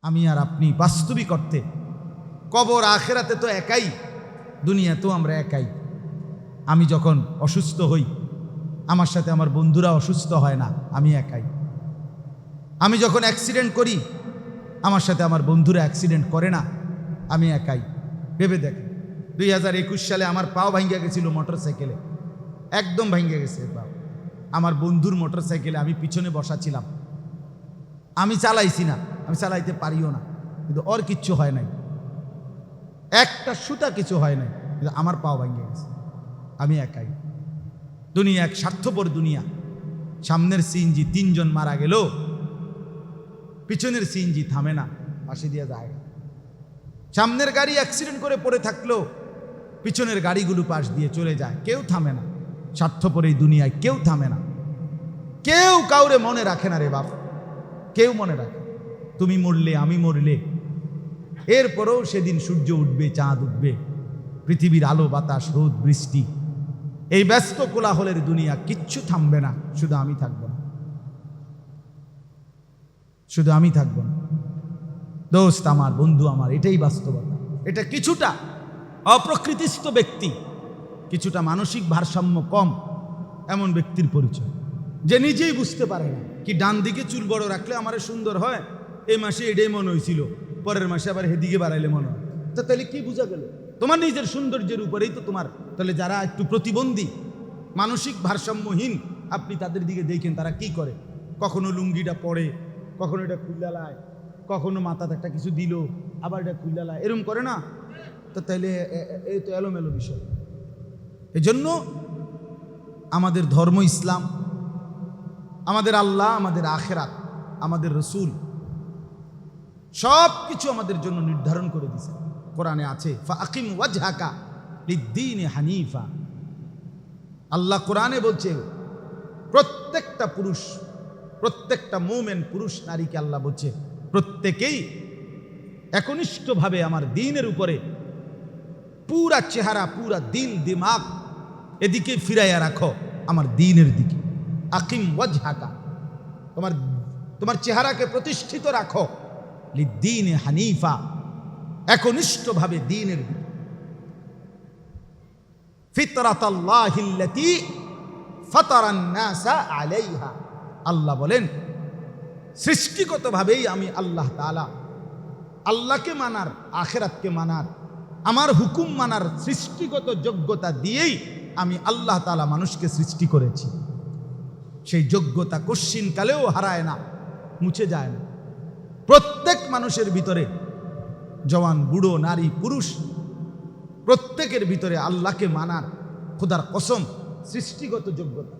আমি আর আপনি বাস্তবিক অর্থে কবর আখেরাতে তো একাই, দুনিয়াতেও আমরা একাই। আমি যখন অসুস্থ হই, আমার সাথে আমার বন্ধুরা অসুস্থ হয় না, আমি একাই। আমি যখন অ্যাক্সিডেন্ট করি, আমার সাথে আমার বন্ধুরা অ্যাক্সিডেন্ট করে না, আমি একাই। ভেবে দেখ, 2021 সালে আমার পাও ভাঙ্গা গেছিল মোটর সাইকেলে, একদম ভাঙ্গা গেছে পাও। আমার বন্ধুর মোটর সাইকেলে আমি পিছনে বসা ছিলাম, আমি চালাইছি না, আমি চালাইতে পারিও না, কিন্তু ওর কিচ্ছু হয় নাই, একটা সুতা কিছু হয় নাই, কিন্তু আমার পাও ভাঙ্গা গেছে। আমি একাই। দুনিয়া এক স্বার্থপর দুনিয়া। সামনের সিএনজি 3 জন মারা গেল, পিছনের সিএনজি থামে না, পাশে দিয়ে যায়। সামনের গাড়ি অ্যাক্সিডেন্ট করে পড়ে থাকলো, পিছনের গাড়িগুলো পাশ দিয়ে চলে যায়, কেউ থামে না। স্বার্থপর এই দুনিয়ায় কেউ থামে না, কেউ কাউরে মনে রাখে না রে বাপ, কেউ মনে রাখে। তুমি মরলে, আমি মরলে, এরপরেও সেদিন সূর্য উঠবে, চাঁদ উঠবে, পৃথিবীর আলো বাতাস রোদ বৃষ্টি, এই ব্যস্ত কোলাহলের দুনিয়া কিচ্ছু থামবে না, শুধু আমি থাকব না, শুধু আমি থাকব না। দোস্ত আমার, বন্ধু আমার, এটাই বাস্তবতা। এটা কিছুটা অপ্রকৃতিস্থ ব্যক্তি, কিছুটা মানসিক ভারসাম্য কম এমন ব্যক্তির পরিচয়, যে নিজেই বুঝতে পারে না কি ডান দিকে চুল বড় রাখলে আমার সুন্দর হয়, এই মাসে এটাই মনে হয়েছিল, পরের মাসে আবার হেদিকে বাড়াইলে মনে হয়। তো তাহলে কি বোঝা গেল? তোমার নিজের সৌন্দর্যের উপরেই তো তোমার। তাহলে যারা একটু প্রতিবন্ধী, মানসিক ভারসাম্যহীন, আপনি তাদের দিকে দেখেন তারা কি করে। কখনো লুঙ্গিটা পরে, কখনো এটা খুল্লালায়, কখনো মাথাতে একটা কিছু দিল, আবার এটা খুল্লালায়, এরকম করে না? তো তাইলে এই তো এলোমেলো বিষয়। এজন্য আমাদের ধর্ম ইসলাম, আমাদের আল্লাহ, আমাদের আখেরাত, আমাদের রসুল সব কিছু আমাদের জন্য নির্ধারণ করে দিয়েছে। কোরআনে আছে ফাকিম ওয়াজহাকা লিদ্দীন হানিফা। আল্লাহ কোরআনে বলছে প্রত্যেকটা পুরুষ, প্রত্যেকটা মুমিন পুরুষ নারীকে আল্লাহ বলছে প্রত্যেকেই একনিষ্ঠভাবে আমার দ্বীনের উপরে পুরা চেহারা, পুরা দিল দিমাগ এদিকে ফিরাইয়া রাখো, আমার দ্বীনের দিকে। আকিম ওয়াজহাকা, তোমার চেহারাকে প্রতিষ্ঠিত রাখো, লিদ্দীন হানিফা, একনিষ্ঠভাবে দ্বীনের দিকে। ফিতরাতাল্লাহিল্লাতী ফাতারান নাসা আলাইহা। আল্লাহ বলেন সৃষ্টিগতভাবেই আমি আল্লাহ তাআলা আল্লাহকে মানার, আখিরাতকে মানার, আমার হুকুম মানার সৃষ্টিগত যোগ্যতা দিয়েই আমি আল্লাহ তাআলা মানুষকে সৃষ্টি করেছি। সেই যোগ্যতা কশ্চিন কালেও হারায় না, মুছে যায় না। প্রত্যেক মানুষের ভিতরে, জওয়ান, বুড়ো, নারী, পুরুষ, প্রত্যেকের ভিতরে আল্লাহকে মানার, খোদার কসম, সৃষ্টিগত যোগ্যতা।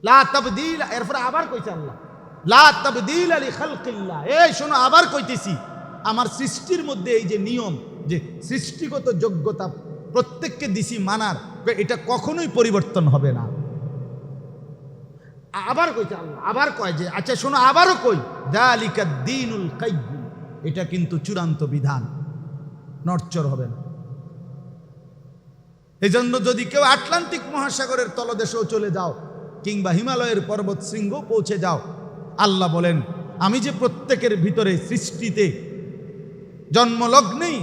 লা তাবদীল, এরপরে আবার কইছে আল্লাহ লা তাবদীল লিখালকিল্লাহ। এই শোনো, আবার কইতেছি, আমার সৃষ্টির মধ্যে এই যে নিয়ম, যে সৃষ্টিগত যোগ্যতা প্রত্যেককে দিছি মানার, এটা কখনোই পরিবর্তন হবে না। আবার কইছে আল্লাহ, আবার কয় যে আচ্ছা শোনো, আবারও কই যালিকা দ্বীনুল কাইয়্যিম, এটা কিন্তু চূড়ান্ত বিধান, নড়চড় হবে না। এই জন্য যদি কেউ আটলান্টিক মহাসাগরের তলদেশেও চলে যাও, কিংবা হিমালয়ের পর্বত শৃঙ্গ পৌঁছে যাও, আল্লাহ বলেন আমি যে প্রত্যেকের ভিতরে সৃষ্টিতে জন্মলগ্নেই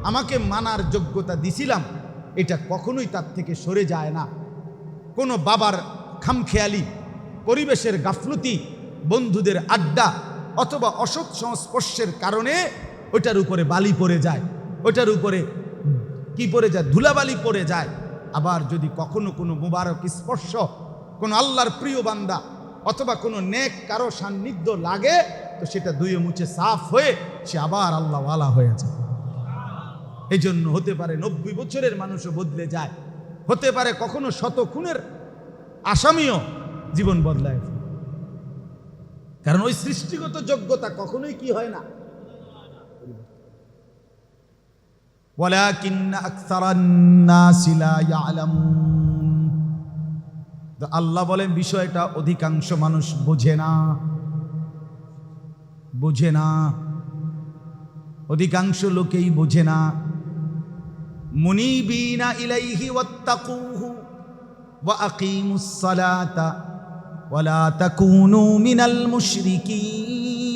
আমাকে মানার যোগ্যতা দিছিলাম, এটা কখনোই তার থেকে সরে যায় না। কোনো বাবার খামখেয়ালি, পরিবেশের গাফলতি, বন্ধুদের আড্ডা অথবা অসৎ সংস্পর্শের কারণে ওটার উপরে বালি পড়ে যায়, ওটার উপরে কি পড়ে যায়, ধুলাবালি পড়ে যায়। আবার যদি কখনো কোনো মুবারক স্পর্শ, কোনো আল্লাহর প্রিয় বান্দা অথবা কোনো নেক কারো সান্নিধ্য লাগে, তো সেটা ধুয়ে মুছে সাফ হয়ে সে আবার আল্লাহওয়ালা হয়ে যায়। এই জন্য হতে পারে 90 বছরের মানুষও বদলে যায়, হতে পারে কখনো 100 খুনের আসামিও জীবন বদলায়, কারণ ওই সৃষ্টিগত যোগ্যতা কখনোই কি হয় না। ওয়ালাকিন্না আকসারান নাসি লা ইয়ালামুন। আল্লাহ বলেন বিষয়টা অধিকাংশ মানুষ বোঝে না, বোঝে না, অধিকাংশ লোকেই বোঝে না। মুনিবিনা ইলাইহি ওয়াত্তাকুহু ওয়া আকিমুস সালাতা ওয়া লা তাকুনু মিনাল মুশরিকিন।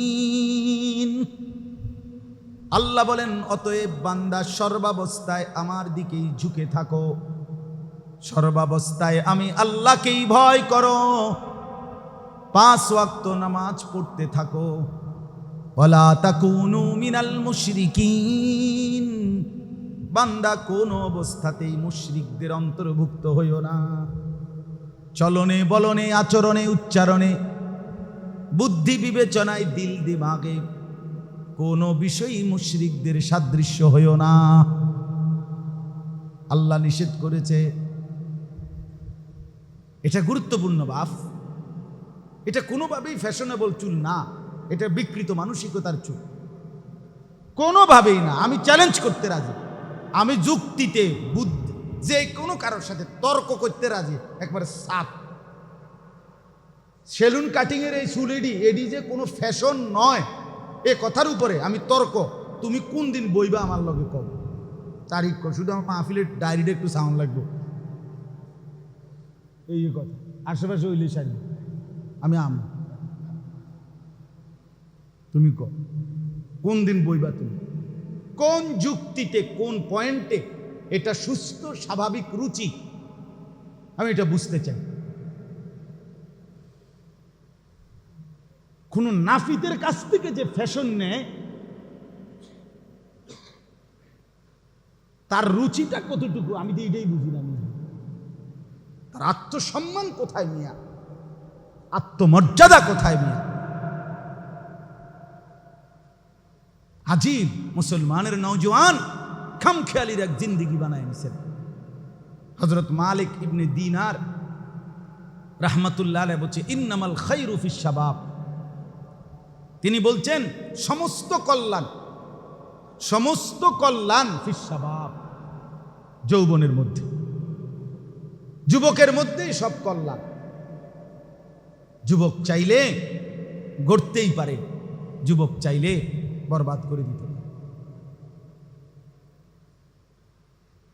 আল্লাহ বলেন, অতএব বান্দা সর্বাবস্থায় আমার দিকেই ঝুঁকে থাকো, সর্বাবস্থায় আমি আল্লাহকেই ভয় করো, 5 ওয়াক্ত নামাজ পড়তে থাকো, ওয়ালা তাকুনু মিনাল মুশরিকিন, বান্দা কোন অবস্থাতেই মুশরিকদের অন্তর্ভুক্ত হইও না। চলনে বলনে আচরণে উচ্চারণে বুদ্ধি বিবেচনায় দিল দিমাগে কোন বিষয়ই মুশরিকদের সাদৃশ্য হইও না। আল্লাহ নিষেধ করেছে, এটা গুরুত্বপূর্ণ বাপ। এটা কোনোভাবেই ফ্যাশনেবল চুল না, এটা বিকৃত মানসিকতার চুল, কোনোভাবেই না। আমি চ্যালেঞ্জ করতে রাজি, আমি যুক্তিতে বুদ্ধি যে কোনো কারোর সাথে তর্ক করতে রাজি, একবারে সাফ। সেলুন কাটিং এর এই চুল এডি যে কোনো ফ্যাশন নয়, এ কথার উপরে আমি তর্ক। তুমি কোন দিন বইবা আমার লগে কব, তারিখ কর, শুধু আমার মাহফিলের ডায়েরিটা একটু সাউন্ড লাগবে, এই কথা। আশেপাশে হইলে সারি আমি তুমি কোন দিন বইবা, তুমি কোন যুক্তিতে, কোন পয়েন্টে এটা সুস্থ স্বাভাবিক রুচি, আমি এটা বুঝতে চাই। কোন নাফিতের কাছ থেকে যে ফ্যাশন নেয়, তার রুচিটা কতটুকু আমি তো এটাই বুঝি না। তার আত্মসম্মান কোথায় মিয়া, আত্মমর্যাদা কোথায় মিয়া? আজীব মুসলমানের নওজওয়ান খামখেয়ালির এক জিন্দিগি বানায় নিছেন। হযরত মালিক ইবনে দিনার রাহমাতুল্লাহ আলাইহি বলছে, ইন্নামাল খায়রু ফিশ শাবাব। তিনি বলছেন সমস্ত কল্যাণ ফিশ শাবাব, যৌবনের মধ্যে, যুবকের মধ্যেই সব কল্যাণ। যুবক চাইলে গড়তেই পারে, যুবক চাইলে বরবাদ করে দিতে পারে।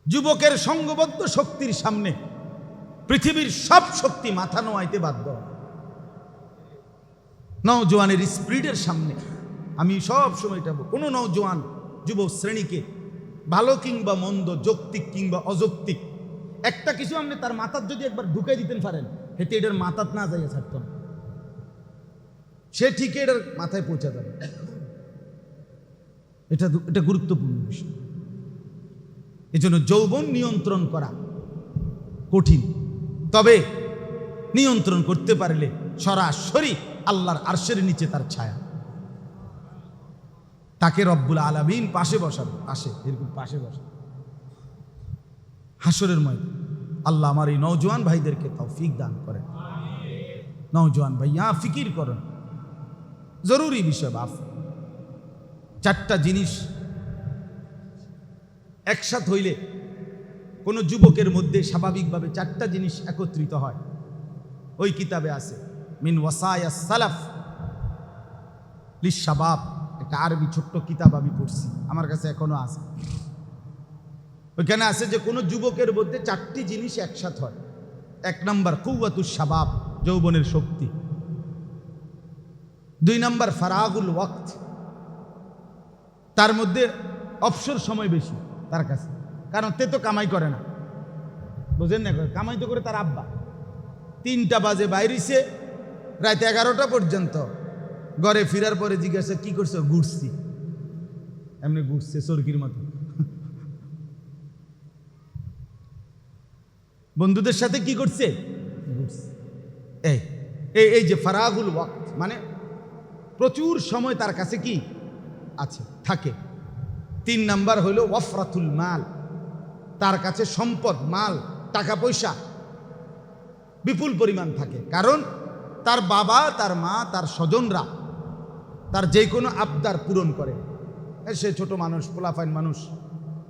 যুবকের সঙ্গবদ্ধ শক্তির সামনে পৃথিবীর সব শক্তি মাথা নোয়াইতে বাধ্য। নওজোয়ানের স্পিরিটের সামনে আমি সব সময় এটা, কোনো নওজোয়ান যুব শ্রেণীকে ভালো কিংবা মন্দ, যৌক্তিক কিংবা অযৌক্তিক একটা কিছু আপনি তার মাথার যদি একবার ঢুকাই দিতেন পারেন, হেতে এটার মাথাত না যাইয়া ছাড়তাম, সে ঠিক এটার মাথায় পৌঁছা যাবে। এটা গুরুত্বপূর্ণ বিষয়। এজন্য যৌবন নিয়ন্ত্রণ করা কঠিন, তবে নিয়ন্ত্রণ করতে পারলে সরাসরি আল্লাহর আরশের নিচে তার ছায়া, তাকে রব্বুল আলামিন পাশে বসাবে, এরকম পাশে বসাবে হাসরের ময়দানে। আল্লাহ আমার এই নওজোয়ান ভাইদেরকে তৌফিক দান করেন। নওজোয়ান ভাইয়া ফিকির করেন, জরুরি বিষয় বাপ। 4টা জিনিস একসাথ হইলে কোন যুবকের মধ্যে স্বাভাবিকভাবে 4টা জিনিস একত্রিত হয়। ওই কিতাবে আছে মিন ওয়াসায়াস সালাফ লিশ-শাবাব, একটা আরবি ছোট্ট কিতাব আমি পড়ছি, আমার কাছে এখনো আছে। ওইখানে আছে যে কোনো যুবকের মধ্যে 4টি জিনিস একসাথ হয়। 1 নম্বর কুওয়াতুশ শাবাব, যৌবনের শক্তি। 2 নম্বর ফারাগুল ওয়াক্ত, তার মধ্যে অবসর সময় বেশি তার কাছে, কারণ তে তো কামাই করে না, বুঝেন না, কামাই তো করে তার আব্বা। 3টা বাজে বাইরেছে, রাত 11টা পর্যন্ত, ঘরে ফিরার পরে জিজ্ঞাসা কি করছো, ঘুরছি, এমনি ঘুরছে চরকির মতো। বন্ধুদের সাথে কি করছে, এই যে ফারাগুল ওয়াক্ত, মানে প্রচুর সময় তার কাছে কি আছে, থাকে। 3 নাম্বার হলো ওয়াফরাতুল মাল, তার কাছে সম্পদ, মাল, টাকা পয়সা বিপুল পরিমাণ থাকে, কারণ তার বাবা, তার মা, তার স্বজনরা তার যে কোনো আবদার পূরণ করে। সে ছোট মানুষ, পোলাফাইন মানুষ,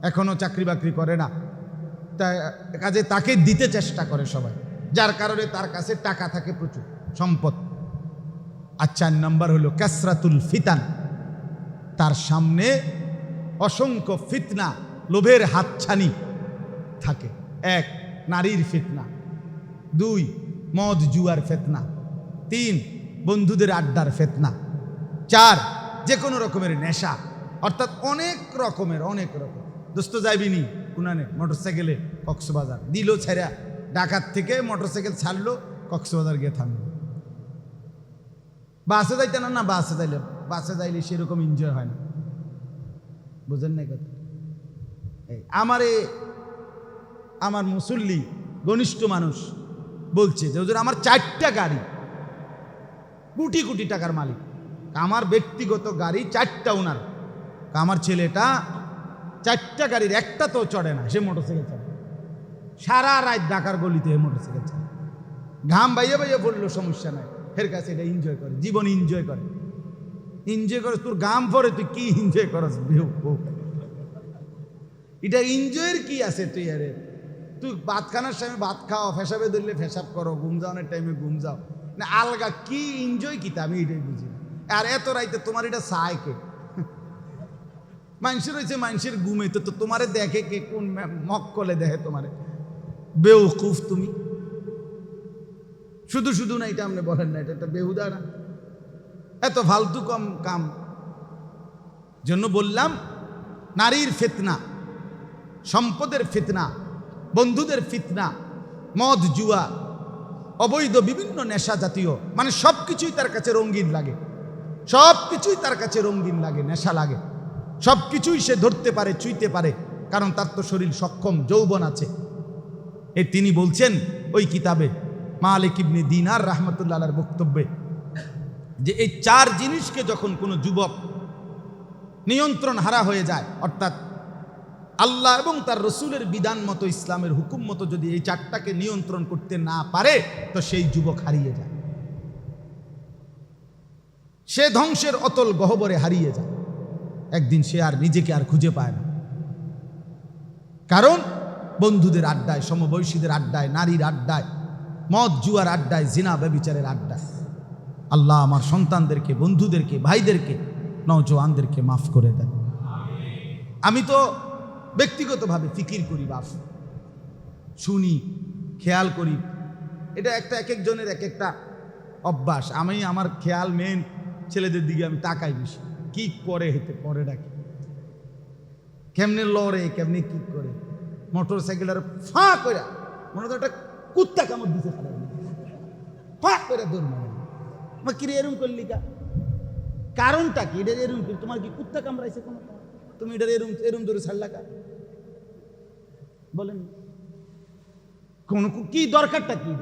এখনো চাকরি বাকরি করে না, কাজে তাকে দিতে চেষ্টা করে সবাই, যার কারণে তার কাছে টাকা থাকে, প্রচুর সম্পদ। আর 4 নাম্বার হলো কাসরাতুল ফিতান, তার সামনে অসংখ্য ফিতনা, লোভের হাতছানি থাকে। 1 নারীর ফিতনা, 2 মদ জুয়ার ফিতনা, 3 বন্ধুদের আড্ডার ফিতনা, 4 যে কোনো রকমের নেশা, অর্থাৎ অনেক রকম দোস্ত যাইবিনি কুনানে মোটরসাইকেলে কক্সবাজার দিল ছেড়া, ঢাকার থেকে মোটরসাইকেল ছাড়লো, কক্সবাজার গিয়ে থামলো। বাসে যাইতে না বাসে যাইলে সেরকম এনজয় হয় না, বুঝেন না কথা। আমার মুসল্লি ঘনিষ্ঠ মানুষ বলছে যে হুজুর আমার 4টা গাড়ি, কোটি কোটি টাকার মালিক, আমার ব্যক্তিগত গাড়ি 4টা ওনার, আমার ছেলেটা 4টা গাড়ির একটা তো চড়ে না, সে মোটরসাইকেল চড়ে সারা রাত ঢাকার গলিতে মোটরসাইকেল চড়ে, ঘাম বাইয়ে বাইয়ে পড়লো সমস্যা নাই, এর কাছে এটা এনজয় করে, জীবন এনজয় করে। তোর ঘাম পরে তুই কি এনজয় করস? এটা এনজয়ের কি আছে? তুই ভাত খানার সময় ভাত খাও, ফেসাবে ধরলে ফেসাব করো, ঘুম যাওয়ানোর টাইমে ঘুম যাও না, আলগা কি এনজয় কি তা আমি এটাই বুঝি। আর এত রাইতে তোমার এটা চায় কে? মানুষের হয়েছে মানুষের ঘুমে, তো তোমারে দেখে কে? কোন মক্কলে দেখে তোমারে? বেউকুফ তুমি। শুধু শুধু না, এটা আপনি বলেন না, এটা একটা বেহুদা না? এত ফালতু কম কাম জন্য বললাম, নারীর ফিতনা, সম্পদের ফিতনা, বন্ধুদের ফিতনা, মদ জুয়া, অবৈধ বিভিন্ন নেশা জাতীয়, মানে সবকিছুই তার কাছে রঙিন লাগে, সবকিছুই তার কাছে রঙিন লাগে, নেশা লাগে, সবকিছুই সে ধরতে পারে, চুইতে পারে, কারণ তার তো শরীর সক্ষম, যৌবন আছে। তিনি বলছেন ওই কিতাবে মালিক ইবনে দিনার রাহমাতুল্লাহ আলাইহির বক্তব্যে যে এই 4 জিনিসকে যখন কোনো যুবক নিয়ন্ত্রণ হারা হয়ে যায়, অর্থাৎ আল্লাহ এবং তার রসুলের বিধান মতো, ইসলামের হুকুম মতো যদি এই 4টাকে নিয়ন্ত্রণ করতে না পারে, তো সেই যুবক হারিয়ে যায়, সে ধ্বংসের অতল গহ্বরে হারিয়ে যায়। একদিন সে আর নিজেকে আর খুঁজে পায় না, কারণ বন্ধুদের আড্ডায়, সমবয়সীদের আড্ডায়, নারীর আড্ডায়, মদ জুয়ার আড্ডায়, জিনা ব্যভিচারের আড্ডায়। আল্লাহ আমার সন্তানদেরকে, বন্ধুদেরকে, ভাইদেরকে, নওজওয়ানদেরকে মাফ করে দেন। আমি তো ব্যক্তিগতভাবে ফিকির করি, বাপ শুনি, খেয়াল করি, এটা একটা এক একজনের এক একটা অভ্যাস। আমি আমার খেয়াল মেন ছেলেদের দিকে আমি তাকাই বেশি, কি করে হেতে করে ডাকি, কেমনে লড়ে, কেমনে কি করে, মোটর সাইকেলের ফা করে মনে তো একটা কুত্তা কামড় দিতে পারে, ফা করে দৌড় মারে, আমার কি এরম করলি কা? কারণটা কি? এটা এরম করি, তোমার কি কুত্তা কামড়াইছে কোনো? তুমি এটা এরম এরম দৌড়ে ছাড়লা কা? বলেন কোন কি দরকারটা কি?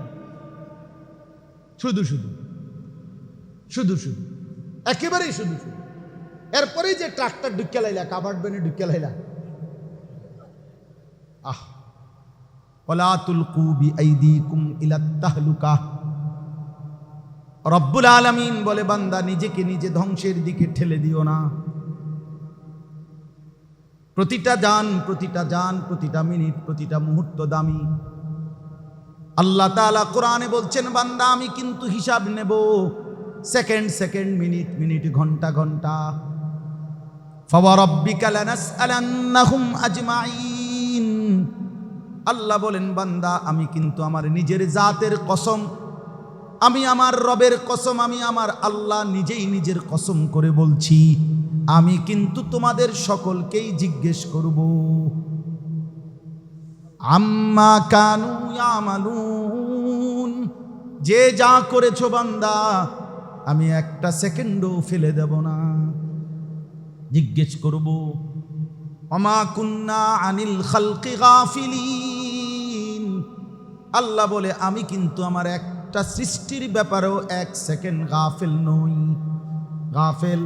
শুধু শুধু শুধু শুধু একেবারেই শুধু শুধু। এরপরেই যে ট্রাক্টর ঢুকে লাইলা, কাভার্ড ভ্যানে ঢুকে লাইলা, ওয়ালা তুলকু বিআইদিকুম ইলাত তাহলুকা। রব্বুল আলামিন বলে, বান্দা নিজেকে নিজে ধ্বংসের দিকে ঠেলে দিও না। প্রতিটা জান, প্রতিটা মিনিট, প্রতিটা মুহূর্ত দামি। আল্লাহ তাআলা কোরআনে বলছেন, বান্দা আমি কিন্তু হিসাব নেব, সেকেন্ড মিনিট, ঘন্টা। ফাওয়ারাব্বিকা লানাসআলান্নাহুম আজমাইন। আল্লাহ বলেন, বান্দা আমি কিন্তু আমার নিজের জাতের কসম, আমি আমার রবের কসম, আমি আমার আল্লাহ নিজেই নিজের কসম করে বলছি, আমি কিন্তু তোমাদের সকলকেই জিজ্ঞেস করব, আম্মা কানু ইয়ামালুন, যে যা করেছো বান্দা আমি একটা সেকেন্ডও ফেলে দেব না, জিজ্ঞেস করব। ওমা কুন্না আনিল খালকি গাফিলিন। আল্লাহ বলে, আমি কিন্তু আমার একটা সৃষ্টির ব্যাপারেও 1 সেকেন্ড গাফেল নই। গাফেল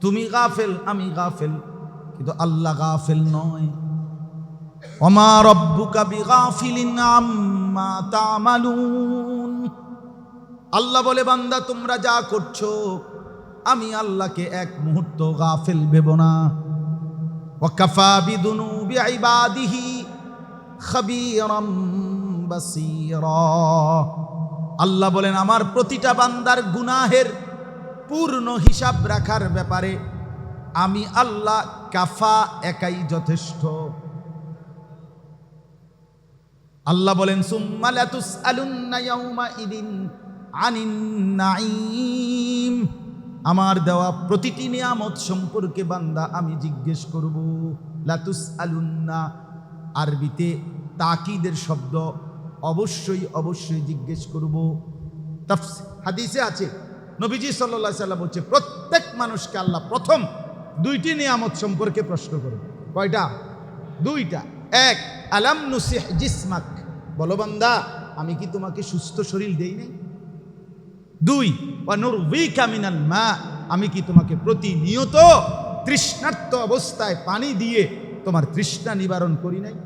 তুমি, গাফেল আমি, গাফেল কিন্তু আল্লাহ গাফেল নয়। ওমা রব্বুকা বিগাফিলিন আম্মা তা'মালুন। আল্লাহ বলে, বান্দা তোমরা যা করছো আমি আল্লাহকে এক মুহূর্ত গাফেল ভেবো না। ওয়াকাফা বিদুনুবি ইবাদিহি খাবীরাম বাসীরা। আল্লাহ বলেন, আমার প্রতিটা বান্দার গুনাহের পূর্ণ হিসাব রাখার ব্যাপারে আমি আল্লাহ কাফা, একাই যথেষ্ট। আল্লাহ বলেন, সুম্মা লাতুসআলুন্না ইয়াউমা ইদিন আনিন নাঈম। আমার দেওয়া প্রতিটি নিয়ামত সম্পর্কে বান্দা আমি জিজ্ঞেস করব। লাতুস আলুন্না, আরবিতে তাকিদের শব্দ, অবশ্যই অবশ্যই জিজ্ঞেস করব। হাদিসে আছে নবীজি সাল্লাল্লাহু আলাইহি সাল্লাম বলছে, প্রত্যেক মানুষকে আল্লাহ প্রথম দুইটি নিয়ামত সম্পর্কে প্রশ্ন করে। কয়টা? দুইটা। এক, আলাম নুসিহ জিসমাক, বলো বান্দা আমি কি তোমাকে সুস্থ শরীর দেই নাই? দুই, ওয়া নুরবিকা মিনাল মা, আমি কি তোমাকে প্রতিনিয়ত তৃষ্ণার্ত অবস্থায় পানি দিয়ে তোমার তৃষ্ণা নিবারণ করি নাই?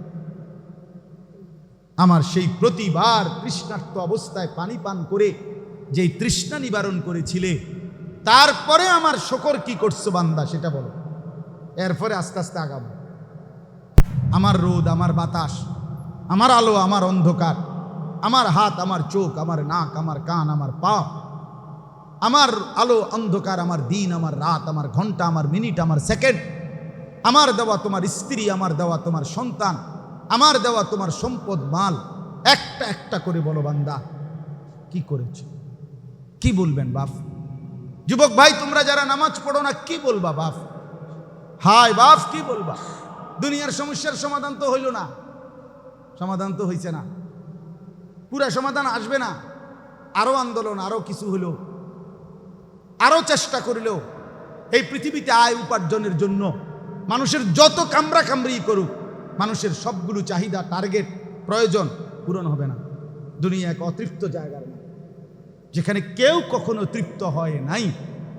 আমার সেই প্রতিবার তৃষ্ণার্ত অবস্থায় পানি পান করে যেই তৃষ্ণা নিবারণ করেছিলে, তারপরে আমার শকর কি করছো বান্দা সেটা বলো। এরপরে আস্তে আস্তে আগাবো। আমার রোদ, আমার বাতাস, আমার আলো, আমার অন্ধকার, আমার হাত, আমার চোখ, আমার নাক, আমার কান, আমার পা, আমার আলো অন্ধকার, আমার দিন, আমার রাত, আমার ঘন্টা, আমার মিনিট, আমার সেকেন্ড, আমার দেওয়া তোমার স্ত্রী, আমার দেওয়া তোমার সন্তান, আমার দেওয়া তোমার সম্পদ মাল, একটা একটা করে বলো বান্দা কি করেছো? কি বলবেন বাপ? যুবক ভাই তোমরা যারা নামাজ পড়ো না, কি বলবা বাপ? হায় বাপ কি বলবা? দুনিয়ার সমস্যার সমাধান তো হইল না, সমাধান তো হইছে না, পুরা সমাধান আসবে না। আরো আন্দোলন, আরো কিছু হলো, আরো চেষ্টা করিলেও এই পৃথিবীতে আয় উপার্জনের জন্য মানুষের যত কামড়া কামড়ি করুক, মানুষের সবগুলো চাহিদা, টার্গেট, প্রয়োজন পূরণ হবে না। দুনিয়া এক অতৃপ্ত জায়গার না, যেখানে কেউ কখনো তৃপ্ত হয় নাই।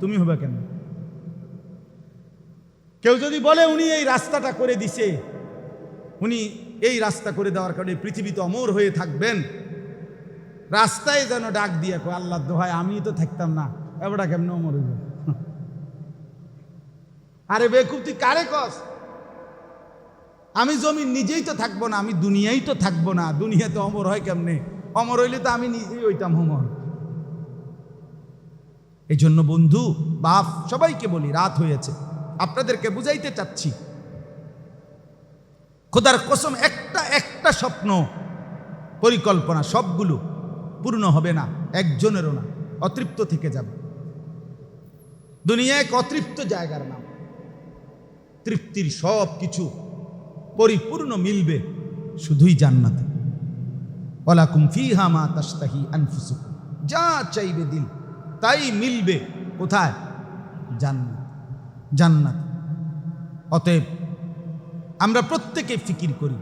তুমি হবে কেন? কেউ যদি বলে উনি এই রাস্তাটা করে দিছে, উনি এই রাস্তা করে দেওয়ার কারণে পৃথিবীতে অমর হয়ে থাকবেন, রাস্তায় যেন ডাক দিয়ে কয় আল্লাহ দোহাই আমি তো থাকতাম না, এবারটা কেমন অমর হইব? আরে বেকুব তুই কারে কস? আমি জমি নিজেই তো থাকবো না, আমি দুনিয়াই তো থাকবো না, দুনিয়াতে অমর হয় কেমনে? অমর হইলে তো আমি নিজেই হইতাম অমর। এই জন্য বন্ধু বাপ সবাইকে বলি, রাত হয়েছে, আপনাদেরকে বুঝাইতে চাচ্ছি, খোদার কসম একটা একটা স্বপ্ন পরিকল্পনা সবগুলো পূর্ণ হবে না, একজনেরও না, অতৃপ্ত থেকে যাবে। দুনিয়া এক অতৃপ্ত জায়গার নাম। তৃপ্তির সব কিছু পরিপূর্ণ মিলবে শুধুই জান্নাতে। ওয়ালাকুম ফিহা মা তাশতাহি আনফুসুকুম, যা চাইবে দিল তাই মিলবে কোথায়? জান্নাত, জান্নাত। অতএব আমরা প্রত্যেকে ফিকির করি।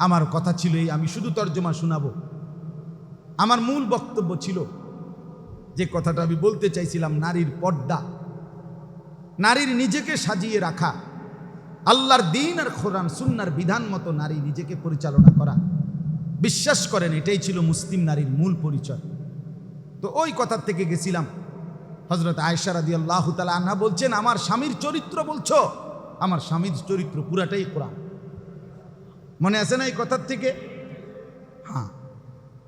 আমার কথা ছিল এই, আমি শুধু তর্জমা শোনাবো। আমার মূল বক্তব্য ছিল যে কথাটা আমি বলতে চাইছিলাম, নারীর পর্দা, নারীর নিজেকে সাজিয়ে রাখা, আল্লাহর দ্বীন আর কোরআন সুন্নাহর বিধান মতো নারী নিজেকে পরিচালনা করা। বিশ্বাস করেন এটাই ছিল মুসলিম নারীর মূল পরিচয়। তো ওই কথার থেকে গেছিলাম, হযরত আয়েশা রাদিয়াল্লাহু তাআলা আনহা বলছেন, আমার স্বামীর চরিত্র বলছো, আমার স্বামীর চরিত্র পুরাটাই কোরআন। মনে আছে না এই কথার থেকে? হ্যাঁ,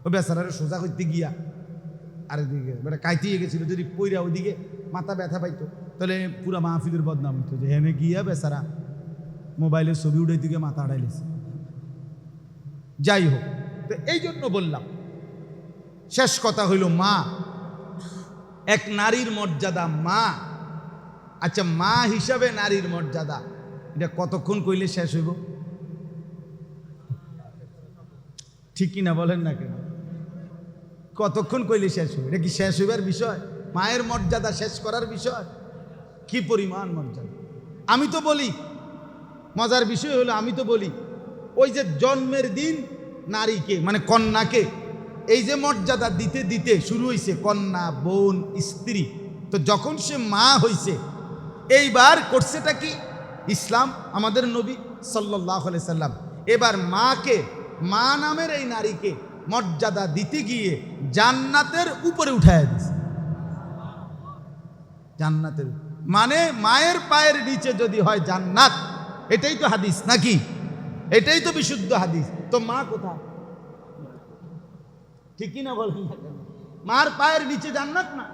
ও বেচারারে সোজা করতে গিয়া আরেকদিকে মানে কাইতিয়ে গেছিল, যদি পইরা ওইদিকে মাথা ব্যথা পাইতো তাহলে পুরা মাহফিলের বদনাম হইতো, যে হেনে গিয়া বেচারা মোবাইলের ছবি উঠে দিকে মাথা আড়াইলেছে। যাই হোক, তো এই জন্য বললাম, শেষ কথা হইল মা, এক নারীর মর্যাদা মা। আচ্ছা, মা হিসাবে নারীর মর্যাদা এটা কতক্ষণ কইলে শেষ হইব? ঠিক কিনা বলেন না কেন? কতক্ষণ কইলে শেষ হইব? এটা কি শেষ হইবার বিষয়? মায়ের মর্যাদা শেষ করার বিষয়? কি পরিমাণ মর্যাদা! আমি তো বলি, মজার বিষয় হলো, আমি তো বলি ওই যে জন্মের দিন নারীকে মানে কন্যাকে এই যে মর্যাদা দিতে দিতে শুরু হয়েছে, কন্যা, বোন, স্ত্রী, তো যখন সে মা হইছে এইবার করছেটা কি? ইসলাম, আমাদের নবী সাল্লাল্লাহু আলাইহি সাল্লাম এবার মাকে, মা নামের এই নারীকে মর্যাদা দিতে গিয়ে জান্নাতের উপরে উঠায় দিছে। জান্নাতের মানে মায়ের পায়ের নিচে যদি হয় জান্নাত, এটাই তো হাদিস নাকি? এটাই তো বিশুদ্ধ হাদিস। তো মা কোথায়? ঠিকই না বলেন না কেন? মার পায়ের নিচে জান্নাত না,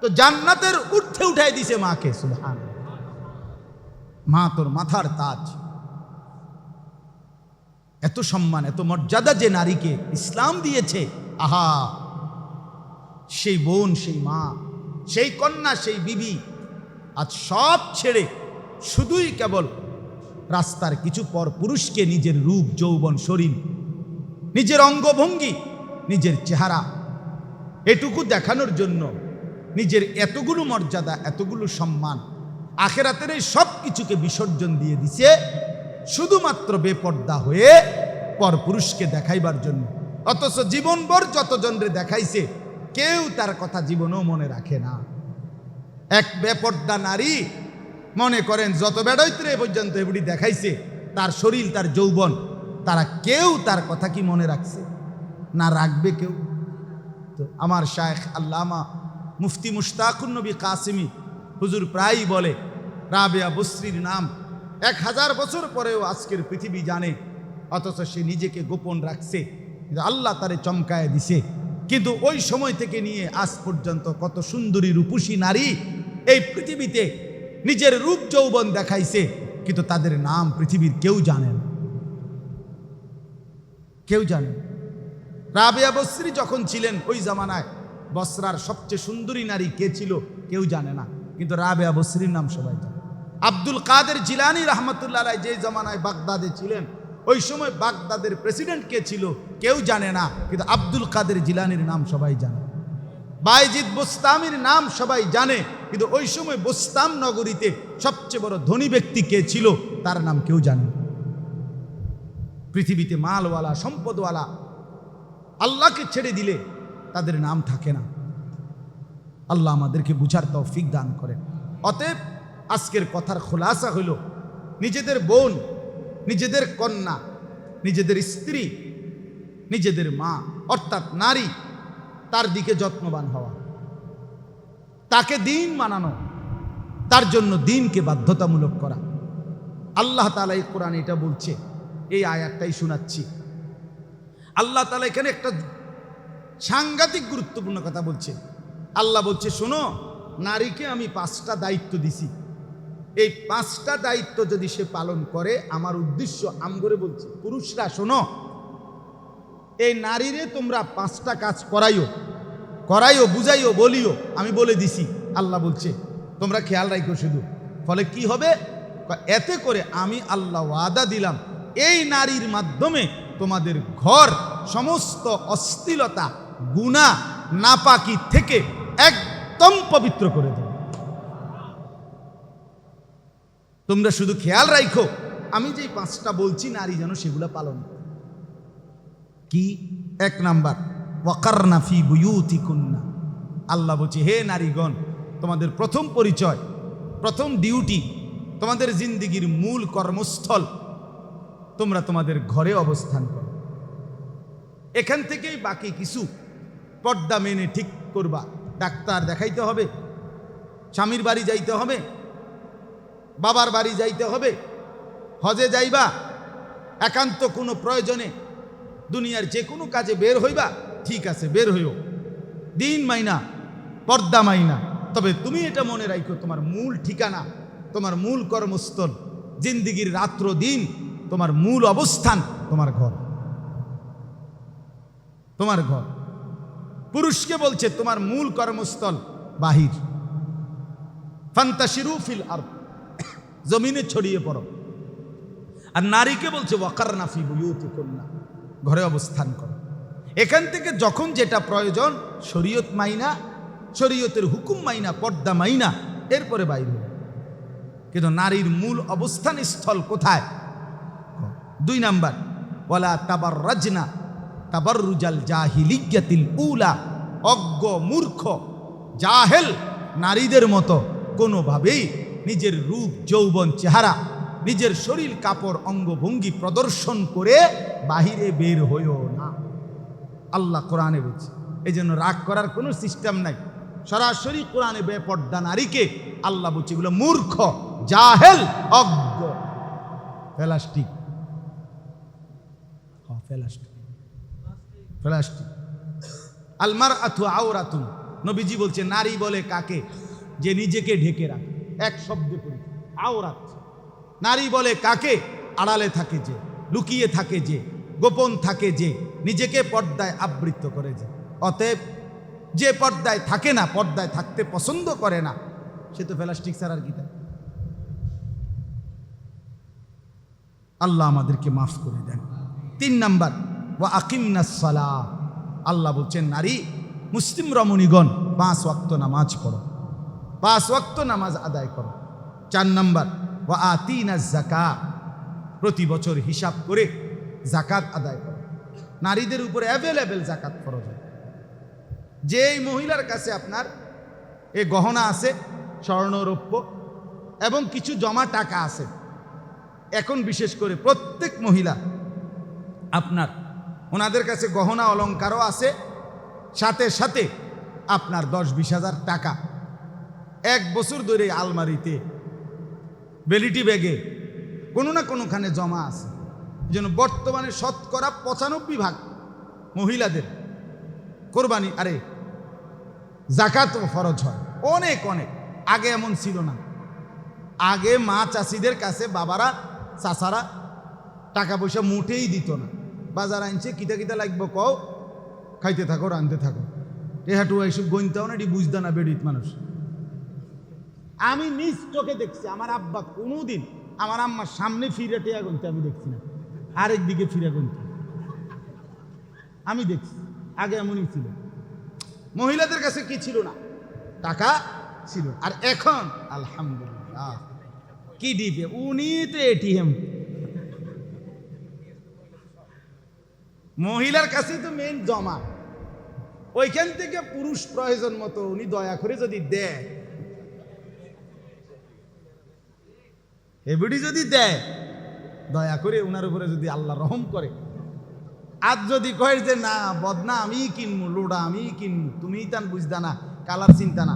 তো জান্নাতের ঊর্ধ্বে উঠাই দিছে মাকে। সুবহানাল্লাহ, মা তোর মাথার তাজ। এত সম্মান, এত মর্যাদা যে নারীকে ইসলাম দিয়েছে, আহা, সেই বোন, সেই মা, সেই কন্যা, সেই বিবি আজ সব ছেড়ে শুধুই কেবল রাস্তার কিছু পর পুরুষকে নিজের রূপ যৌবন শরীর, নিজের অঙ্গভঙ্গি, নিজের চেহারা এটুকু দেখানোর জন্য নিজের এতগুলো মর্যাদা, এতগুলো সম্মান, আখেরাতের এই সব কিছুকে বিসর্জন দিয়ে দিছে শুধুমাত্র বেপর্দা হয়ে পর পুরুষকে দেখাইবার জন্য। অথচ জীবনভর যতজনরে দেখাইছে কেউ তার কথা জীবনেও মনে রাখে না। এক বেপর্দা নারী মনে করেন যত বেড়াইতে পর্যন্ত এগুলি দেখাইছে, তার শরীর, তার যৌবন, তারা কেউ তার কথা কি মনে রাখছে না? রাখবে কেউ? তো আমার শায়েখ আল্লামা মুফতি মুশতাকুন নবী কাসিমি হুজুর প্রায়ই বলে, রাবেয়া বসরির নাম 1000 বছর পরেও আজকের পৃথিবী জানে, অথচ সে নিজেকে গোপন রাখছে, কিন্তু আল্লাহ তারে চমকায় দিছে। কিন্তু ওই সময় থেকে নিয়ে আজ পর্যন্ত কত সুন্দরী রূপসী নারী এই পৃথিবীতে নিজের রূপ যৌবন দেখাইছে, কিন্তু তাদের নাম পৃথিবীর কেউ জানে না, কেউ জানে। রাবেয়া বসরি যখন ছিলেন ওই জামানায় বসরার সবচেয়ে সুন্দরী নারী কে ছিল কেউ জানে না, কিন্তু রাবেয়া বসরির নাম সবাই জানে। আব্দুল কাদের জিলানী রহমতুল্লাহ আলাইহি যে জামানায় বাগদাদে ছিলেন, ওই সময় বাগদাদের প্রেসিডেন্ট কে ছিল কেউ জানে না, কিন্তু আব্দুল কাদের জিলানীর নাম সবাই জানে। বাইজিদ বোস্তামির নাম সবাই জানে, কিন্তু ওই সময় বোস্তাম নগরীতে সবচেয়ে বড় ধনী ব্যক্তি কে ছিল তার নাম কেউ জানে না। পৃথিবীতে মালওয়ালা, সম্পদওয়ালা আল্লাহকে ছেড়ে দিলে তাদের নাম থাকে না। আল্লাহ আমাদেরকে বুঝার তৌফিক দান করেন। অতএব আজকের কথার খোলাসা হইল, নিজেদের বোন, নিজেদের কন্যা, নিজেদের স্ত্রী, নিজেদের মা অর্থাৎ নারী, তার দিকে যত্নবান হওয়া, তাকে দিন মানানো, তার জন্য দিনকে বাধ্যতামূলক করা। আল্লাহ তাআলা এই কোরআনে এটা বলছে, এই আয়াতটাই শোনাচ্ছি। আল্লাহ তাআলা এখানে একটা সাংঘাতিক গুরুত্বপূর্ণ কথা বলছে। আল্লাহ বলছে, শোনো, নারীকে আমি 5টা দায়িত্ব দিছি, এই 5টা দায়িত্ব যদি সে পালন করে, আমার উদ্দেশ্য আমগরে বলছে, পুরুষরা শোনো, এই নারীরে তোমরা 5টা কাজ করাইও, বুঝাইও, বলিও, আমি বলে দিছি। আল্লাহ বলছে তোমরা খেয়াল রাখো শুধু। ফলে কি হবে? এতে করে আমি আল্লাহ ওয়াদা দিলাম, এই নারীর মাধ্যমে তোমাদের ঘর সমস্ত অশ্লীলতা, গুনাহ, নাপাকি থেকে একদম পবিত্র করে দেব। তোমরা শুধু খেয়াল রাখো, আমি যেই 5টা বলছি নারী যেন সেগুলো পালন করে। কি? 1 নাম্বার, ওয়াকারনা ফি বুয়ুতিকুন্না। আল্লাহ বলছে, হে নারীগণ, তোমাদের প্রথম পরিচয়, প্রথম ডিউটি, তোমাদের জিন্দিগির মূল কর্মস্থল, তোমরা তোমাদের ঘরে অবস্থান করো। এখান থেকেই বাকি কিছু পর্দা মেনে ঠিক করবা। ডাক্তার দেখাইতে হবে, স্বামীর বাড়ি যাইতে হবে, বাবার বাড়ি যাইতে হবে, হজে যাইবা, একান্ত কোনো প্রয়োজনে দুনিয়ার যে কোনো কাজে বের হইবা, ঠিক আছে বের হইও, দিন মাইনা, পর্দা মাইনা। তবে তুমি এটা মনে রাখো, তোমার মূল ঠিকানা, তোমার মূল কর্মস্থল, জিন্দিগির রাত্র দিন, তোমার মূল অবস্থান তোমার ঘর, তোমার ঘর। পুরুষকে বলছে তোমার মূল কর্মস্থল বাহির, ফান্তাশিরু ফিল আরদ, জমিনে ছড়িয়ে পড়ো। আর নারীকে বলছে ওয়াকারনা ফি বুয়ুতিকুন্না, ঘরে অবস্থান করো। এখান থেকে যখন যেটা প্রয়োজন, শরীয়ত মাইনা, শরীয়তের হুকুম মাইনা, পর্দা মাইনা, এরপরে বাইরে। কিন্তু নারীর মূল অবস্থান স্থল কোথায়? 2 নাম্বার, ওয়ালা তাবাররাজনা তাবাররুজাল জাহিলিয়াতিল উলা। অজ্ঞ, মূর্খ, জাহেল নারীদের মতো কোনোভাবেই নিজের রূপ, যৌবন, চেহারা, নিজের শরীর, কাপড়, অঙ্গভঙ্গি প্রদর্শন করে বাহিরে বের হইও না। আল্লাহ কোরআনে বলছে। এই জন্য রাগ করার কোনো সিস্টেম নাই। সরাসরি কোরআনে বেপর্দা নারীকে আল্লাহ বলছে এগুলো মূর্খ, জাহেল, অজ্ঞ, প্লাস্টিক, প্লাস্টিক। আলমার আথু আওরাতুন, নবীজি বলছে নারী বলে কাকে? যে নিজেকে ঢেকে রাখে। এক শব্দে পড়ি, আওরাত। নারী বলে কাকে? আড়ালে থাকে যে, লুকিয়ে থাকে যে, গোপন থাকে যে, নিজেকে পর্দায় আবৃত করে যে। অতএব যে পর্দায় থাকে না, পর্দায় থাকতে পছন্দ করে না, সে তো প্লাস্টিক ছাড়ার কিতা। আল্লাহ আমাদেরকে মাফ করে দেন। 3 নাম্বার, ওয়া আকিমনাস সালাহ। আল্লাহ বলছেন নারী মুসলিম রমণীগণ 5 ওয়াক্ত নামাজ পড়ো, 5 ওয়াক্ত নামাজ আদায় করো। 4 নাম্বার, ওয়া আতিনাজ যাকাত। প্রতি বছর হিসাব করে যাকাত আদায় করো। নারীদের উপরে অ্যাভেলেবেল যাকাত ফরজ হয়। যেই মহিলার কাছে আপনার এই গহনা আছে, স্বর্ণ রৌপ্য এবং কিছু জমা টাকা আছে, এখন বিশেষ করে প্রত্যেক মহিলা আপনার ওনাদের কাছে গহনা অলংকারও আছে, সাথে সাথে আপনার 10-20 হাজার টাকা 1 বছর ধরে আলমারিতে বেলিটি ব্যাগে কোনো না কোনোখানে জমা আছে। এই জন্য বর্তমানে শতকরা 95% মহিলাদের কোরবানি যাকাত ফরজ হয়। অনেক অনেক আগে এমন ছিল না। আগে মা চাষিদের কাছে বাবারা চাচারা টাকা পয়সা মোটেই দিত না। বাজার আনছে, কিতা কিতা লাগবো কও, খাইতে থাকো, রাঁধতে থাকো। এহাটু এইসব গণিতাও না, এটি বুঝতো না বেডিত মানুষ। আমি নিজ চোখে দেখছি আমার আব্বা কোনোদিন আমার আম্মার সামনে ফিরে টেয়া গুনতে আমি দেখছি না, আরেক দিকে ফিরে গুনতে আমি দেখছি। আগে এমনই ছিল। মহিলাদের কাছে কি ছিল না? টাকা ছিল। আর এখন আলহামদুলিল্লাহ কি দিবে, উনি তো এটিএম। মহিলার কাছে তো মেন জমা, ওইখান থেকে পুরুষ প্রয়োজন মতো উনি দয়া করে যদি দেয়, এবিডি যদি দেয় দয়া করে উনার উপরে যদি আল্লাহ রহম করে। আর যদি কয় যে না বদনা আমি কিনবো, লোডা আমি কিনবো, তুমিই তান বুঝদা না, কালার চিন্তা না।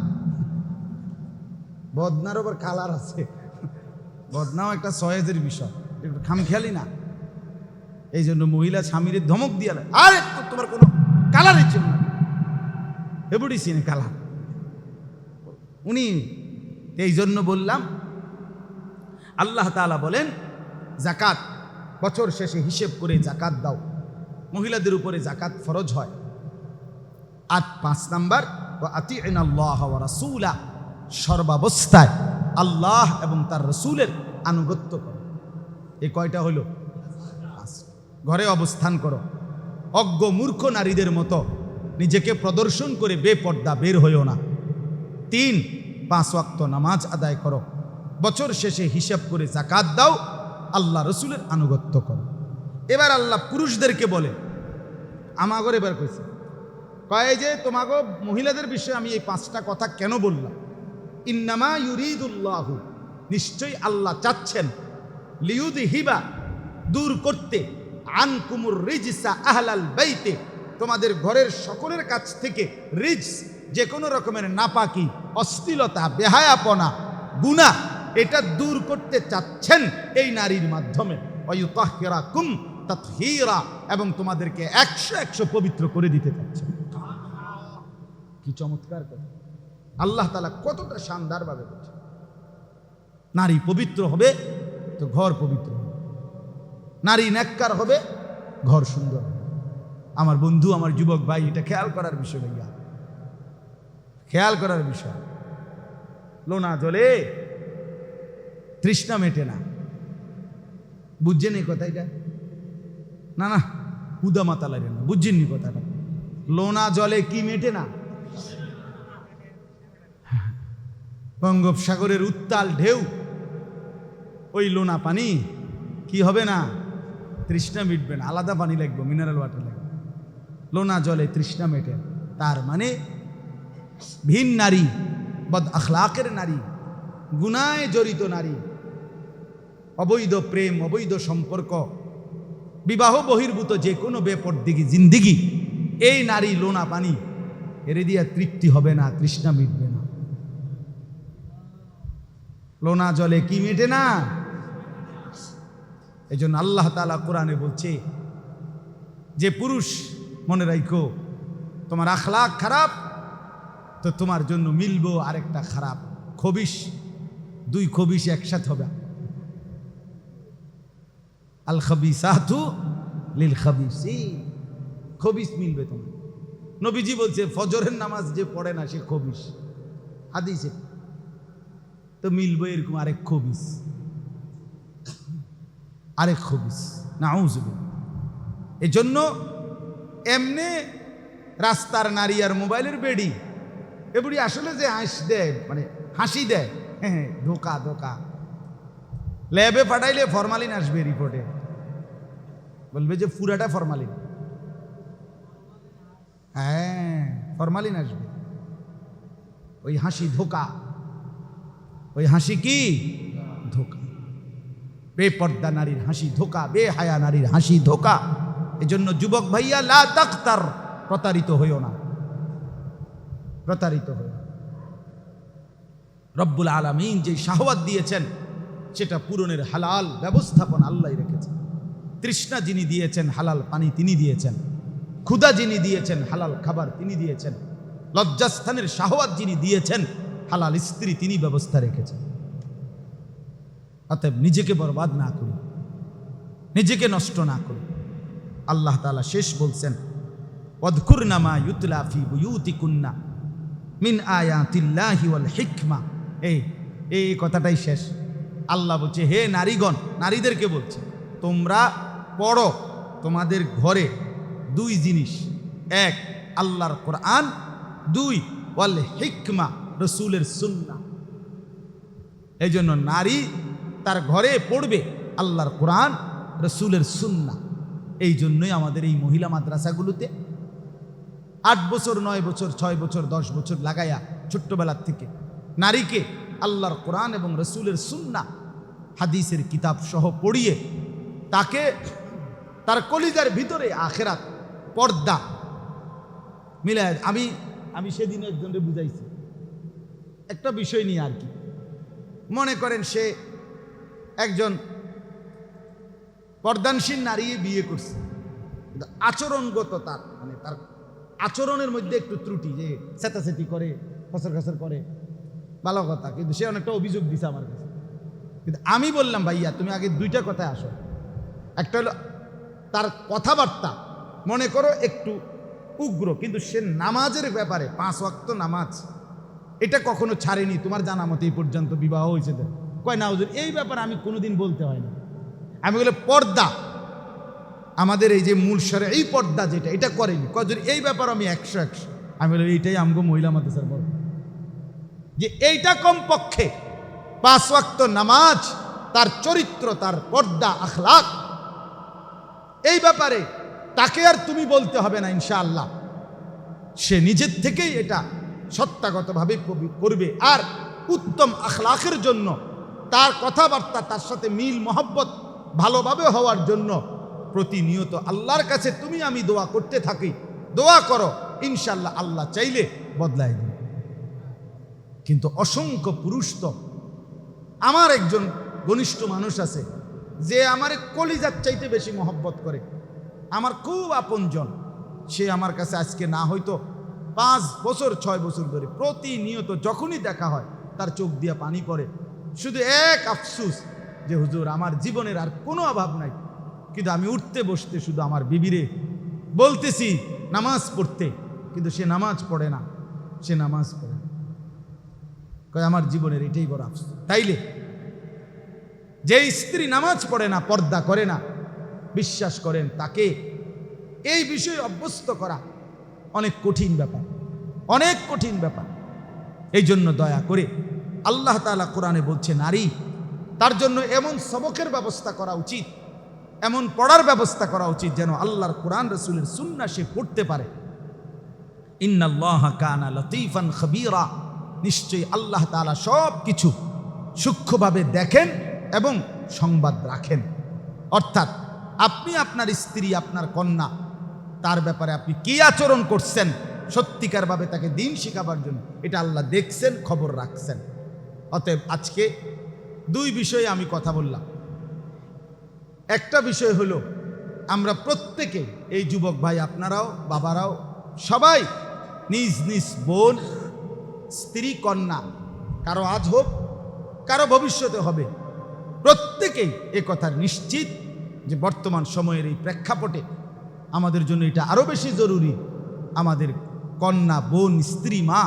বদনার ওপর কালার আছে, বদনাও একটা সয়েজের বিষয়, একটু খামখেয়ালি না। এই জন্য মহিলা স্বামীর ধমক দিয়ে আরে তোমার কোনো কালারের জন্য এবিডি চিনে কালার। উনি এই জন্য বললাম, আল্লাহ তাআলা বলেন যাকাত বছর শেষে হিসেব করে যাকাত দাও। মহিলাদের উপরে যাকাত ফরজ হয়। আর 5 নাম্বার, ওয়া আতিউনাল্লাহ ওয়া রাসূলা। সর্বাবস্থায় আল্লাহ এবং তার রাসূলের আনুগত্য করো। এই কয়টা হলো? ঘরে অবস্থান করো। অজ্ঞ মূর্খ নারীদের মতো নিজেকে প্রদর্শন করে বেপর্দা বের হইও না। 3, 5 ওয়াক্ত নামাজ আদায় করো। বছর শেষে হিসাব করে যাকাত দাও। আল্লাহ রসুলের আনুগত্য করো। এবার আল্লাহ পুরুষদেরকে বলে, আমাগর এবার কইছে কয় যে তোমাগো মহিলাদের বিষয়ে আমি এই 5টা কথা কেন বললাম। ইন্নামা ইউরিদুল্লাহু, নিশ্চয়ই আল্লাহ চাচ্ছেন, লিয়ুযহিবা, দূর করতে, আনকুমুর রিজসা আহলাল বাইতে, তোমাদের ঘরের সকলের কাছ থেকে রিজস, যে কোনো রকমের নাপাকি, অশ্লীলতা, বেহায়াপনা, গুনাহ, এটা দূর করতে চাচ্ছেন এই নারীর মাধ্যমে। ওয়ায়ুতাহহিরাকুম তাতহীরা, এবং তোমাদেরকে 100 পবিত্র করে দিতে চাচ্ছেন। কি চমৎকার কথা! আল্লাহ তাআলা কতটা শানদার ভাবে বলছেন। নারী পবিত্র হবে তো ঘর পবিত্র হবে, নারী নেককার হবে ঘর সুন্দর হবে। আমার বন্ধু, আমার যুবক ভাই, এটা খেয়াল করার বিষয় ভাইয়া, খেয়াল করার বিষয়। লোনা জলে তৃষ্ণা মেটে না, বুঝছেন এই কথা? এটা না না হুদা মাতা লাগে না, বুঝছেননি কথাটা? লোনা জলে কি মেটে না? বঙ্গোপসাগরের উত্তাল ঢেউ, ওই লোনা পানি কি হবে না? তৃষ্ণা মিটবে না, আলাদা পানি লাগবে, মিনারেল ওয়াটার লাগবে। লোনা জলে তৃষ্ণা মেটে। তার মানে ভিন নারী, বদ আখলাকের নারী, গুনায় জড়িত নারী, অবৈধ প্রেম, অবৈধ সম্পর্ক, বিবাহ বহির্ভূত যে কোনো বেপরদিগি জিন্দিগি, এই নারী লোনা পানি এর দিয়া তৃপ্তি হবে না, তৃষ্ণা মিটবে না। লোনা জলে কি মেটে না? এই জন্য আল্লাহ তাআলা কোরআনে বলছে যে পুরুষ মনে রাখো, তোমার আখলাক খারাপ তো তোমার জন্য মিলবো আরেকটা খারাপ খবিশ। 2 খবিশ একসাথে হবে। আল খাবিসাতু লিল খাবিসিন, খবিশ মিলবে তোমার। নবীজি বলছে ফজরের নামাজ যে পড়ে না সে খবিশ, হাদিসে। তো মিলবে এরকম আরেক খবিস, আরেক খবিস, নাউজুবিল্লাহ। এজন্য এমনে রাস্তার নারী আর মোবাইলের বেড়ি এগুলি আসলে যে হাস দেয়, মানে হাসি দেয়, হ্যাঁ ধোকা ধোকা। ল্যাবে পাঠাইলে ফরমালিন আসবে রিপোর্টে, বলবে যে পুরাটা ফরমালিন, হ্যাঁ ফরমালিন আসবে। ওই হাসি ধোকা, ওই হাসি কি ধোকা। বেপর্দা নারীর হাসি ধোকা, বেহায়া নারীর হাসি ধোকা। এজন্য যুবক ভাইয়া লা তাখতার, প্রতারিত হইও না, প্রতারিত হইও না। রব্বুল আলামিন যে শাহওয়াত দিয়েছেন সেটা পূরণের হালাল ব্যবস্থাপনা আল্লাহই রেখেছেন। তৃষ্ণা যিনি দিয়েছেন হালাল পানি তিনি দিয়েছেন, ক্ষুধা যিনি দিয়েছেন হালাল খাবার তিনি দিয়েছেন, লজ্জাস্থানের শাহওয়াত যিনি দিয়েছেন হালাল স্ত্রী তিনি ব্যবস্থা রেখেছেন। অতএব নিজেকে বরবাদ না করি, নিজেকে নষ্ট না করি। আল্লাহ তাআলা শেষ বলছেন ওয়াযকুরনা মা ইউতলা ফি বুয়ুতিকুন্না মিন আয়াতিল্লাহি ওয়াল হিকমা। এই কথাটাই শেষ। আল্লাহ বলছে হে নারীগণ, নারীদেরকে বলছে তোমরা পড়ো তোমাদের ঘরে দুই জিনিস, এক আল্লাহর কোরআন, দুই ওয়াল হিকমা রাসূলের সুন্নাহ। এই জন্য নারী তার ঘরে পড়বে আল্লাহর কোরআন, রাসূলের সুন্নাহ। এই জন্যই আমাদের এই মহিলা মাদ্রাসাগুলোতে 8 বছর 9 বছর 6 বছর 10 বছর লাগাইয়া ছোট্টবেলার থেকে নারীকে আল্লাহর কোরআন এবং রাসূলের সুন্নাহ হাদিসের কিতাব সহ পড়িয়ে তাকে তার কলিজার ভিতরে আখিরাত পর্দা মিলায়। আমি সেদিন একজনকে বুঝাইছি একটা বিষয় নিয়ে আর কি। মনে করেন সে একজন পর্দানশীল নারী বিয়ে করছে, কিন্তু আচরণগত তার মানে তার আচরণের মধ্যে একটু ত্রুটি, যে চেতাচেতি করে, খসর খসর করে, ভালো কথা, কিন্তু সে অনেকটা অভিযোগ দিছে আমার কাছে। কিন্তু আমি বললাম ভাইয়া তুমি আগে দুইটা কথায় আসো। একটা হলো তার কথাবার্তা মনে করো একটু উগ্র, কিন্তু সে নামাজের ব্যাপারে 5 ওয়াক্ত নামাজ এটা কখনো ছাড়েনি। তোমার জানা মতে এই পর্যন্ত বিবাহ হয়েছে কয় না হুজুর, এই ব্যাপারে আমি কোনোদিন বলতে হয় না। আমি বলে পর্দা আমাদের এই যে মূল শরীয়ত এই পর্দা যেটা এটা করেনি, কয় হুজুর এই ব্যাপারে আমি 100। আমি বলে এইটাই আমগো মহিলা মাদ্রাসার বড়, যে এইটা কমপক্ষে 5 ওয়াক্ত নামাজ, তার চরিত্র, তার পর্দা আখলাক, এই ব্যাপারে তাকে আর তুমি বলতে হবে না ইনশাআল্লাহ। সে নিজের থেকেই এটা সত্তাগতভাবে করবে। আর উত্তম আখলাকের জন্য তার কথাবার্তা, তার সাথে মিল মহব্বত ভালোভাবে হওয়ার জন্য প্রতিনিয়ত আল্লাহর কাছে তুমি আমি দোয়া করতে থাকি। দোয়া করো, ইনশাআল্লাহ আল্লাহ চাইলে বদলায় দিবে। কিন্তু অসংখ্য পুরুষ তো, আমার একজন ঘনিষ্ঠ মানুষ আছে যে আমার কলিজার চাইতে বেশি মহব্বত করে, আমার খুব আপনজন। সে আমার কাছে আজকে না হয়তো 5 বছর 6 বছর ধরে প্রতিনিয়ত যখনই দেখা হয় তার চোখ দিয়ে পানি পড়ে। শুধু এক আফসুস যে হুজুর আমার জীবনের আর কোনো অভাব নাই, কিন্তু আমি উঠতে বসতে শুধু আমার বিবিরে বলতেছি নামাজ পড়তে, কিন্তু সে নামাজ পড়ে না, সে নামাজ পড়ে না। কয় আমার জীবনের এটাই বড় আফসোস। তাইলে যে স্ত্রী নামাজ পড়ে না, পর্দা করে না, বিশ্বাস করেন তাকে এই বিষয়ে অভ্যস্ত করা অনেক কঠিন ব্যাপার, অনেক কঠিন ব্যাপার। এই জন্য দয়া করে আল্লাহ তাআলা কোরআনে বলছে নারী, তার জন্য এমন সবকের ব্যবস্থা করা উচিত, এমন পড়ার ব্যবস্থা করা উচিত যেন আল্লাহর কোরআন রাসূলের সুন্নাহ সে পড়তে পারে। ইন্নাল্লাহা কানা লতীফান খবীরা, নিশ্চয়ই আল্লাহ তাআলা সব কিছু সূক্ষ্মভাবে দেখেন এবং সংবাদ রাখেন। অর্থাৎ আপনি আপনার স্ত্রী, আপনার কন্যা, তার ব্যাপারে আপনি কি আচরণ করছেন সত্যিকারভাবে তাকে দিন শেখাবার জন্য, এটা আল্লাহ দেখছেন, খবর রাখছেন। অতএব আজকে 2 বিষয়ে আমি কথা বললাম। একটা বিষয় হলো আমরা প্রত্যেকে, এই যুবক ভাই আপনারাও, বাবারাও, সবাই নিজ নিজ বোন, স্ত্রী, কন্যা, কারো আজ হোক কারো ভবিষ্যতে হবে, প্রত্যেকেই এ কথা নিশ্চিত যে বর্তমান সময়ের এই প্রেক্ষাপটে আমাদের জন্য এটা আরও বেশি জরুরি। আমাদের কন্যা, বোন, স্ত্রী, মা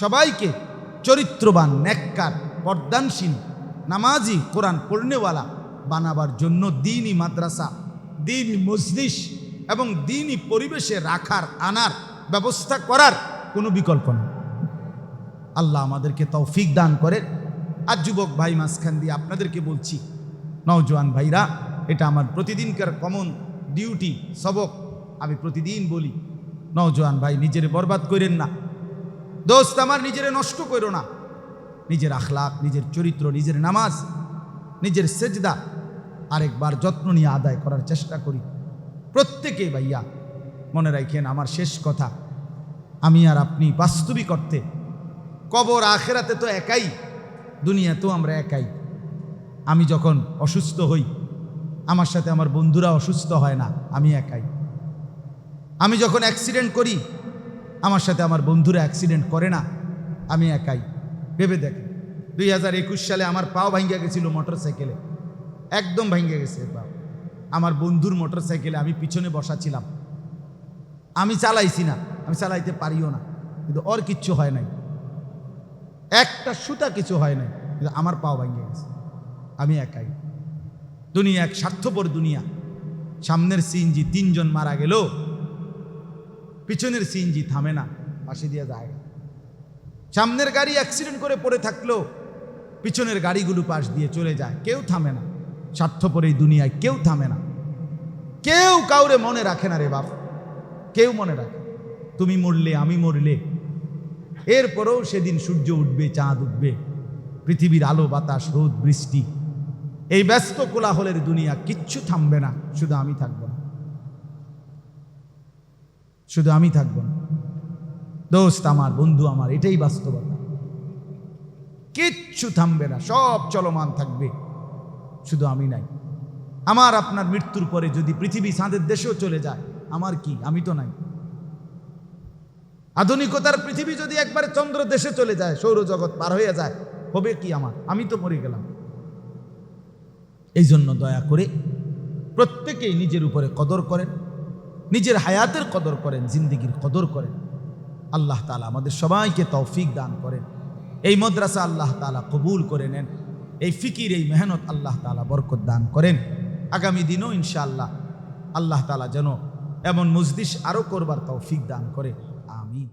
সবাইকে চরিত্রবান, নেককার, পর্দানশীল নামাজি কোরআন পড়নেওয়ালা বানাবার জন্য দ্বীনি মাদ্রাসা, দ্বীনি মজলিস এবং দ্বীনি পরিবেশে রাখার আনার ব্যবস্থা করার কোনো বিকল্প নেই। আল্লাহ আমাদেরকে তৌফিক দান করে। আর যুবক ভাই মাঝখান দিয়ে আপনাদেরকে বলছি, নওজোয়ান ভাইরা, এটা আমার প্রতিদিনকার কমন ডিউটি, সবক। আমি প্রতিদিন বলি, নওজোয়ান ভাই নিজের বরবাদ করেন না দোস্ত আমার, নিজের নষ্ট করো না। নিজের আখলাক, নিজের চরিত্র, নিজের নামাজ, নিজের সেজদা আরেকবার যত্ন নিয়ে আদায় করার চেষ্টা করি প্রত্যেকে। ভাইয়া মনে রাখেন, আমার শেষ কথা, আমি আর আপনি বাস্তবিক অর্থে কবর আখেরাতে তো একাই, দুনিয়াতেও আমরা একাই। আমি যখন অসুস্থ হই, আমার সাথে আমার বন্ধুরা অসুস্থ হয় না, আমি একাই। আমি যখন অ্যাক্সিডেন্ট করি, আমার সাথে আমার বন্ধুরা অ্যাক্সিডেন্ট করে না, আমি একাই। ভেবে দেখেন, 2021 সালে আমার পাও ভাঙ্গা গেছিল মোটর সাইকেলে, একদম ভাঙ্গা গেছে পাও। আমার বন্ধুর মোটর সাইকেলে আমি পিছনে বসা ছিলাম, আমি চালাইছি না, আমি চালাইতে পারিও না, কিন্তু ওর কিচ্ছু হয় নাই, একটা সুতা কিছু হয় নাই, কিন্তু আমার পাও ভাঙ্গা গেছে। আমি একাই। দুনিয়া এক স্বার্থপর দুনিয়া। সামনের সিএনজি 3 জন মারা গেল, পিছনের সিএনজি থামে না, পাশে দিয়ে যায়। সামনের গাড়ি অ্যাক্সিডেন্ট করে পড়ে থাকলো, পিছনের গাড়িগুলো পাশ দিয়ে চলে যায়, কেউ থামে না। স্বার্থপর এই দুনিয়ায় কেউ থামে না, কেউ কাউরে মনে রাখে না রে বাপ, কেউ মনে রাখে। তুমি মরলে, আমি মরলে, এরপরেও সেদিন সূর্য উঠবে, চাঁদ উঠবে, পৃথিবীর আলো বাতাস, রোদ বৃষ্টি, এই ব্যস্ত কোলাহলের দুনিয়া কিচ্ছু থামবে না, শুধু আমি থাকবো না, শুধু আমি থাকবো না। দোস্ত আমার, বন্ধু আমার, এটাই বাস্তবতা। কিচ্ছু থামবে না, সব চলমান থাকবে, শুধু আমি নাই। আমার আপনার মৃত্যুর পরে যদি পৃথিবী চাঁদের দেশেও চলে যায়, আমার কি? আমি তো নাই। আধুনিকতার পৃথিবী যদি একবারে চন্দ্র দেশে চলে যায়, সৌরজগৎ পার হয়ে যায়, হবে কি আমার? আমি তো মরে গেলাম। এই জন্য দয়া করে প্রত্যেকেই নিজের উপরে কদর করেন, নিজের হায়াতের কদর করেন, জিন্দেগির কদর করেন। আল্লাহ তাআলা আমাদের সবাইকে তৌফিক দান করেন। এই মাদ্রাসা আল্লাহ তাআলা কবুল করে নেন। এই ফিকির, এই মেহনত আল্লাহ তাআলা বরকত দান করেন। আগামী দিনও ইনশাআল্লাহ আল্লাহ তাআলা যেন এমন মজলিস আরও করবার তৌফিক দান করে। আমিন।